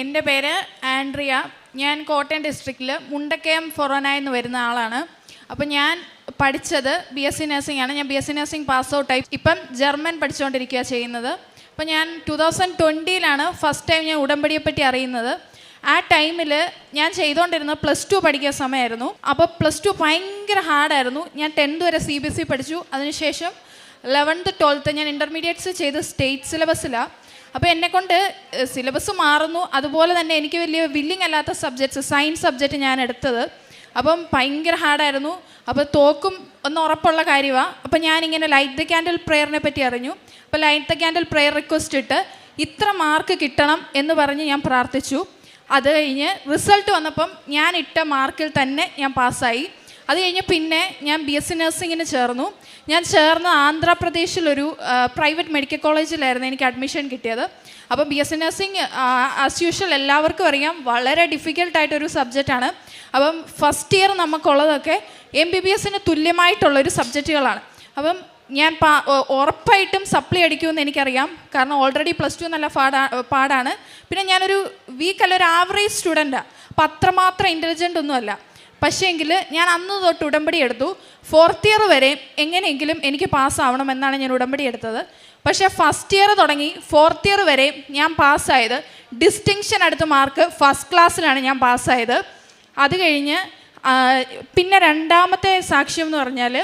എൻ്റെ പേര് ആൻഡ്രിയ. ഞാൻ കോട്ടയം ഡിസ്ട്രിക്റ്റിൽ മുണ്ടക്കയം ഫൊറോന എന്ന് വരുന്ന ആളാണ്. അപ്പോൾ ഞാൻ പഠിച്ചത് BSc നഴ്സിംഗ് ആണ്. ഞാൻ BSc നഴ്സിംഗ് പാസ് ഔട്ടായി. ഇപ്പം ജർമ്മൻ പഠിച്ചുകൊണ്ടിരിക്കുക ചെയ്യുന്നത്. അപ്പോൾ ഞാൻ 2020 ഫസ്റ്റ് ടൈം ഞാൻ ഉടമ്പടിയെപ്പറ്റി അറിയുന്നത്. ആ ടൈമിൽ ഞാൻ ചെയ്തുകൊണ്ടിരുന്നത് +2 പഠിക്കുന്ന സമയമായിരുന്നു. അപ്പോൾ +2 ഭയങ്കര ഹാർഡായിരുന്നു. ഞാൻ 10th വരെ CBSE പഠിച്ചു. അതിനുശേഷം 11th 12th ഞാൻ ഇൻ്റർമീഡിയറ്റ്സ് ചെയ്ത് സ്റ്റേറ്റ് സിലബസിലാണ്. അപ്പോൾ എന്നെക്കൊണ്ട് സിലബസ് മാറുന്നു, അതുപോലെ തന്നെ എനിക്ക് വലിയ വില്ലിങ് അല്ലാത്ത സബ്ജക്ട്സ്, സയൻസ് സബ്ജക്റ്റ് ഞാൻ എടുത്തത്. അപ്പം ഭയങ്കര ഹാർഡായിരുന്നു. അപ്പോൾ തോക്കും ഒന്ന് ഉറപ്പുള്ള കാര്യമാണ്. അപ്പോൾ ഞാനിങ്ങനെ ലൈറ്റ് ദ ക്യാൻഡിൽ പ്രെയറിനെ പറ്റി അറിഞ്ഞു. അപ്പോൾ light the candle prayer request ഇട്ട് ഇത്ര മാർക്ക് കിട്ടണം എന്ന് പറഞ്ഞ് ഞാൻ പ്രാർത്ഥിച്ചു. അത് കഴിഞ്ഞ് റിസൾട്ട് വന്നപ്പം ഞാൻ ഇട്ട മാർക്കിൽ തന്നെ ഞാൻ പാസ്സായി. അത് കഴിഞ്ഞ് പിന്നെ ഞാൻ BSc നഴ്സിങ്ങിന് ചേർന്നു. ഞാൻ ചേർന്ന ആന്ധ്രാപ്രദേശിലൊരു പ്രൈവറ്റ് മെഡിക്കൽ കോളേജിലായിരുന്നു എനിക്ക് അഡ്മിഷൻ കിട്ടിയത്. അപ്പോൾ BSc നഴ്സിംഗ് ആസ് യൂഷ്വൽ എല്ലാവർക്കും അറിയാം വളരെ ഡിഫിക്കൽട്ടായിട്ടൊരു സബ്ജക്റ്റാണ്. അപ്പം ഫസ്റ്റ് ഇയർ നമുക്കുള്ളതൊക്കെ MBBSന് തുല്യമായിട്ടുള്ളൊരു സബ്ജക്റ്റുകളാണ്. അപ്പം ഞാൻ ഉറപ്പായിട്ടും സപ്ലി അടിക്കുമെന്ന് എനിക്കറിയാം. കാരണം ഓൾറെഡി +2 നല്ല പാടാണ്. പിന്നെ ഞാനൊരു വീക്കല്ല, ഒരു ആവറേജ് സ്റ്റുഡൻറ്റാണ്. അപ്പം അത്രമാത്രം ഇൻ്റലിജൻ്റ് ഒന്നുമല്ല. പക്ഷേ എങ്കിൽ ഞാൻ അന്ന് തൊട്ട് ഉടമ്പടി എടുത്തു. 4th ഇയർ വരെ എങ്ങനെയെങ്കിലും എനിക്ക് പാസ്സാവണമെന്നാണ് ഞാൻ ഉടമ്പടി എടുത്തത്. പക്ഷേ ഫസ്റ്റ് ഇയർ തുടങ്ങി 4th ഇയർ വരെ ഞാൻ പാസ്സായത് ഡിസ്റ്റിങ്ഷൻ അടുത്ത മാർക്ക് ഫസ്റ്റ് ക്ലാസ്സിലാണ് ഞാൻ പാസ്സായത്. അത് കഴിഞ്ഞ് പിന്നെ രണ്ടാമത്തെ സാക്ഷ്യം എന്ന് പറഞ്ഞാൽ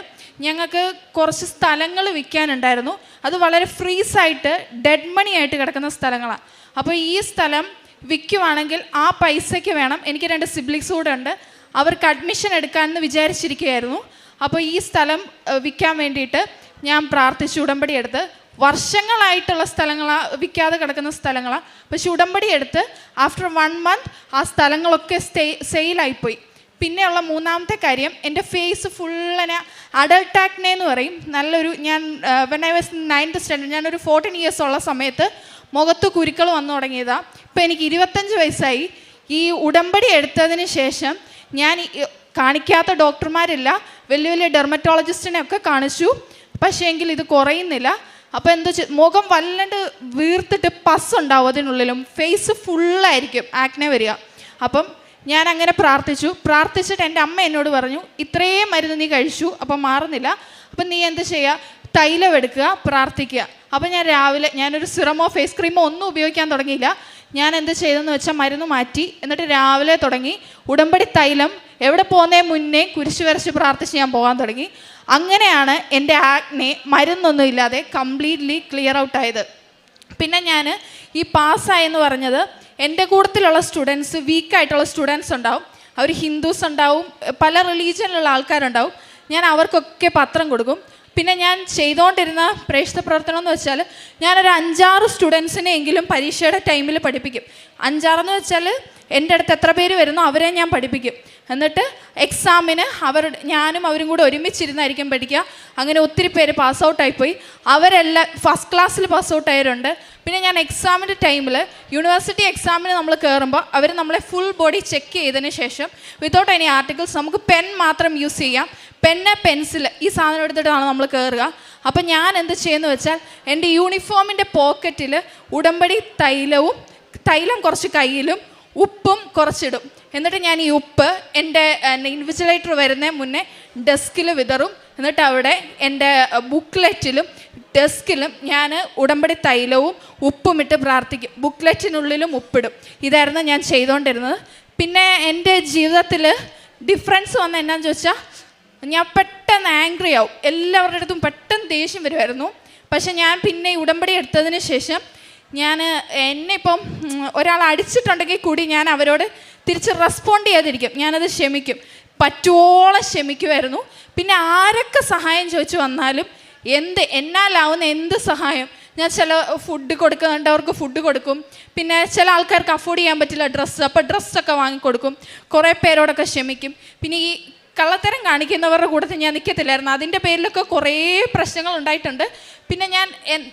ഞങ്ങൾക്ക് കുറച്ച് സ്ഥലങ്ങൾ വിൽക്കാനുണ്ടായിരുന്നു. അത് വളരെ ഫ്രീസായിട്ട് ഡെഡ് മണി ആയിട്ട് കിടക്കുന്ന സ്ഥലങ്ങളാണ്. അപ്പോൾ ഈ സ്ഥലം വിൽക്കുവാണെങ്കിൽ ആ പൈസയ്ക്ക് വേണം, എനിക്ക് 2 സിബ്ലിങ്സ് കൂടെ ഉണ്ട്, അവർക്ക് അഡ്മിഷൻ എടുക്കാമെന്ന് വിചാരിച്ചിരിക്കുകയായിരുന്നു. അപ്പോൾ ഈ സ്ഥലം വിൽക്കാൻ വേണ്ടിയിട്ട് ഞാൻ പ്രാർത്ഥിച്ചു, ഉടമ്പടി എടുത്ത്. വർഷങ്ങളായിട്ടുള്ള സ്ഥലങ്ങളാണ്, വിൽക്കാതെ കിടക്കുന്ന സ്ഥലങ്ങളാണ്. പക്ഷെ ഉടമ്പടി എടുത്ത് ആഫ്റ്റർ 1 month ആ സ്ഥലങ്ങളൊക്കെ സെയിലായിപ്പോയി. പിന്നെയുള്ള മൂന്നാമത്തെ കാര്യം, എൻ്റെ ഫേസ് ഫുള്ളിനെ അഡൾട്ട് ആക്നെ എന്ന് പറയും. നല്ലൊരു ഞാൻ when I was 9th standard, ഞാനൊരു 14 years ഉള്ള സമയത്ത് മുഖത്ത് കുരുക്കൾ വന്നു തുടങ്ങിയതാണ്. ഇപ്പോൾ എനിക്ക് 25 വയസ്സായി. ഈ ഉടമ്പടി എടുത്തതിന് ശേഷം ഞാൻ കാണിക്കാത്ത ഡോക്ടർമാരില്ല, വലിയ വലിയ ഡെർമറ്റോളജിസ്റ്റിനെ ഒക്കെ കാണിച്ചു. പക്ഷേ എങ്കിൽ ഇത് കുറയുന്നില്ല. അപ്പോൾ എന്താ മുഖം വല്ലാണ്ട് വീർത്തിട്ട് പസ് ഉണ്ടാവും അതിനുള്ളിലും, ഫേസ് ഫുള്ളായിരിക്കും ആക്നെ വരിക. അപ്പം ഞാൻ അങ്ങനെ പ്രാർത്ഥിച്ചിട്ട് എൻ്റെ അമ്മ എന്നോട് പറഞ്ഞു, ഇത്രയും മരുന്ന് നീ കഴിച്ചു, അപ്പം മാറുന്നില്ല, അപ്പം നീ എന്ത് ചെയ്യുക, തൈലം എടുക്കുക, പ്രാർത്ഥിക്കുക. അപ്പം ഞാൻ രാവിലെ ഞാനൊരു സിറമോ ഫേസ് ക്രീമോ ഒന്നും ഉപയോഗിക്കാൻ തുടങ്ങിയില്ല. ഞാൻ എന്ത് ചെയ്തെന്ന് വെച്ചാൽ മരുന്ന് മാറ്റി, എന്നിട്ട് രാവിലെ തുടങ്ങി ഉടമ്പടി തൈലം എവിടെ പോകുന്നതിന് മുന്നേ കുരിശ് വരച്ച് പ്രാർത്ഥിച്ച് ഞാൻ പോകാൻ തുടങ്ങി. അങ്ങനെയാണ് എൻ്റെ ആക്നെ മരുന്നൊന്നും ഇല്ലാതെ കംപ്ലീറ്റ്ലി ക്ലിയർ ഔട്ടായത്. പിന്നെ ഞാൻ ഈ പാസ്സായെന്ന് പറഞ്ഞത്, എൻ്റെ കൂട്ടത്തിലുള്ള സ്റ്റുഡൻസ്, വീക്കായിട്ടുള്ള സ്റ്റുഡൻസ് ഉണ്ടാവും, അവർ ഹിന്ദുസ് ഉണ്ടാവും, പല റിലീജിയനിലുള്ള ആൾക്കാരുണ്ടാവും. ഞാൻ അവർക്കൊക്കെ പത്രം കൊടുക്കും. പിന്നെ ഞാൻ ചെയ്തുകൊണ്ടിരുന്ന പ്രേക്ഷിത പ്രവർത്തനം എന്ന് വെച്ചാൽ ഞാനൊരു 5-6 സ്റ്റുഡൻസിനെയെങ്കിലും പരീക്ഷയുടെ ടൈമിൽ പഠിപ്പിക്കും. 5-6 വെച്ചാൽ എൻ്റെ അടുത്ത് എത്ര പേര് വരുന്നോ അവരെ ഞാൻ പഠിപ്പിക്കും. എന്നിട്ട് എക്സാമിന് ഞാനും അവരും കൂടെ ഒരുമിച്ചിരുന്നായിരിക്കും പഠിക്കുക. അങ്ങനെ ഒത്തിരി പേര് പാസ് ഔട്ടായിപ്പോയി. അവരെല്ലാം ഫസ്റ്റ് ക്ലാസ്സിൽ പാസ് ഔട്ടായവരുണ്ട്. പിന്നെ ഞാൻ എക്സാമിൻ്റെ ടൈമിൽ, യൂണിവേഴ്സിറ്റി എക്സാമിന് നമ്മൾ കയറുമ്പോൾ അവർ നമ്മളെ ഫുൾ ബോഡി ചെക്ക് ചെയ്തതിന് ശേഷം വിതൗട്ട് എനി ആർട്ടിക്കിൾസ് നമുക്ക് പെൻ മാത്രം യൂസ് ചെയ്യാം. പെന്ന്, പെൻസിൽ, ഈ സാധനം എടുത്തിട്ടാണ് നമ്മൾ കയറുക. അപ്പം ഞാൻ എന്ത് ചെയ്യുന്നു വെച്ചാൽ എൻ്റെ യൂണിഫോമിൻ്റെ പോക്കറ്റിൽ ഉടമ്പടി തൈലം കുറച്ച് കയ്യിലും ഉപ്പും കുറച്ചിടും. എന്നിട്ട് ഞാൻ ഈ ഉപ്പ് എൻ്റെ ഇൻവിജിലേറ്റർ വരുന്ന മുന്നേ ഡെസ്കിൽ വിതറും. എന്നിട്ട് അവിടെ എൻ്റെ ബുക്ക്ലെറ്റിലും ഡെസ്കിലും ഞാൻ ഉടമ്പടി തൈലവും ഉപ്പും ഇട്ട് പ്രാർത്ഥിക്കും. ബുക്ക്ലെറ്റിനുള്ളിലും ഉപ്പിടും. ഇതായിരുന്നു ഞാൻ ചെയ്തുകൊണ്ടിരുന്നത്. പിന്നെ എൻ്റെ ജീവിതത്തിൽ ഡിഫറൻസ് വന്ന എന്നാന്ന് ചോദിച്ചാൽ, ഞാൻ പെട്ടെന്ന് ആംഗ്രി ആവും, എല്ലാവരുടെ അടുത്തും പെട്ടെന്ന് ദേഷ്യം വരുമായിരുന്നു. പക്ഷെ ഞാൻ പിന്നെ ഉടമ്പടി എടുത്തതിന് ശേഷം എന്നെ ഇപ്പം ഒരാൾ അടിച്ചിട്ടുണ്ടെങ്കിൽ കൂടി ഞാൻ അവരോട് തിരിച്ച് റെസ്പോണ്ട് ചെയ്യാതിരിക്കും. ഞാനത് ക്ഷമിക്കും, പറ്റുവോളം ക്ഷമിക്കുമായിരുന്നു. പിന്നെ ആരൊക്കെ സഹായം ചോദിച്ചു വന്നാലും എന്നാലാവുന്ന എന്ത് സഹായം, ഞാൻ ചില ഫുഡ് കൊടുക്കുന്നുണ്ടവർക്ക് ഫുഡ് കൊടുക്കും. പിന്നെ ചില ആൾക്കാർക്ക് അഫോർഡ് ചെയ്യാൻ പറ്റില്ല ഡ്രസ്സ്, അപ്പോൾ ഡ്രസ്സൊക്കെ വാങ്ങിക്കൊടുക്കും. കുറേ പേരോടൊക്കെ ക്ഷമിക്കും. പിന്നെ ഈ കള്ളത്തരം കാണിക്കുന്നവരുടെ കൂട്ടത്തിൽ ഞാൻ നിൽക്കത്തില്ലായിരുന്നു. അതിൻ്റെ പേരിലൊക്കെ കുറേ പ്രശ്നങ്ങൾ ഉണ്ടായിട്ടുണ്ട്. പിന്നെ ഞാൻ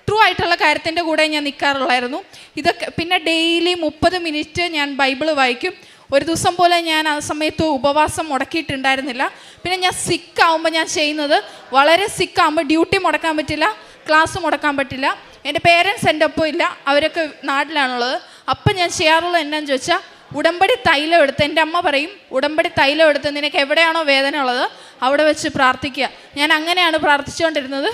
ട്രൂ ആയിട്ടുള്ള കാര്യത്തിൻ്റെ കൂടെ ഞാൻ നിൽക്കാറുള്ളായിരുന്നു. ഇതൊക്കെ പിന്നെ ഡെയിലി 30 മിനിറ്റ് ഞാൻ ബൈബിള് വായിക്കും. ഒരു ദിവസം പോലെ ഞാൻ ആ സമയത്ത് ഉപവാസം മുടക്കിയിട്ടുണ്ടായിരുന്നില്ല. പിന്നെ ഞാൻ സിക്കാവുമ്പോൾ ഞാൻ ചെയ്യുന്നത്, വളരെ സിക്കാവുമ്പോൾ ഡ്യൂട്ടി മുടക്കാൻ പറ്റില്ല, ക്ലാസ് മുടക്കാൻ പറ്റില്ല. എൻ്റെ പേരൻസ് എൻ്റെ ഒപ്പം ഇല്ല, അവരൊക്കെ നാട്ടിലാണുള്ളത്. അപ്പം ഞാൻ ചെയ്യാറുള്ളത് എന്നാന്ന് ചോദിച്ചാൽ ഉടമ്പടി തൈലം എടുത്ത്, എൻ്റെ അമ്മ പറയും ഉടമ്പടി തൈലം എടുത്ത് നിനക്ക് എവിടെയാണോ വേദന ഉള്ളത് അവിടെ വെച്ച് പ്രാർത്ഥിക്കുക. ഞാൻ അങ്ങനെയാണ് പ്രാർത്ഥിച്ചുകൊണ്ടിരുന്നത്.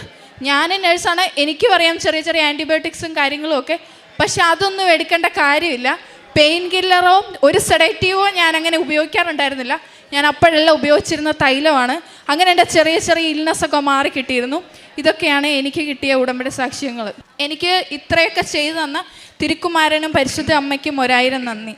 ഞാൻ നേഴ്സാണ്, എനിക്കും അറിയാം ചെറിയ ചെറിയ ആൻറ്റിബയോട്ടിക്സും കാര്യങ്ങളും ഒക്കെ, പക്ഷെ അതൊന്നും എടുക്കേണ്ട കാര്യമില്ല. പെയിൻ കില്ലറോ ഒരു സെഡേറ്റീവോ ഞാൻ അങ്ങനെ ഉപയോഗിക്കാറുണ്ടായിരുന്നില്ല. ഞാൻ അപ്പോഴെല്ലാം ഉപയോഗിച്ചിരുന്ന തൈലമാണ്. അങ്ങനെ എൻ്റെ ചെറിയ ചെറിയ ഇൽനെസ്സൊക്കെ മാറി കിട്ടിയിരുന്നു. ഇതൊക്കെയാണ് എനിക്ക് കിട്ടിയ ഉടമ്പടി സാക്ഷ്യങ്ങൾ. എനിക്ക് ഇത്രയൊക്കെ ചെയ്തു തന്ന തിരുക്കുമാരനും പരിശുദ്ധ അമ്മയ്ക്കും 1000 നന്ദി.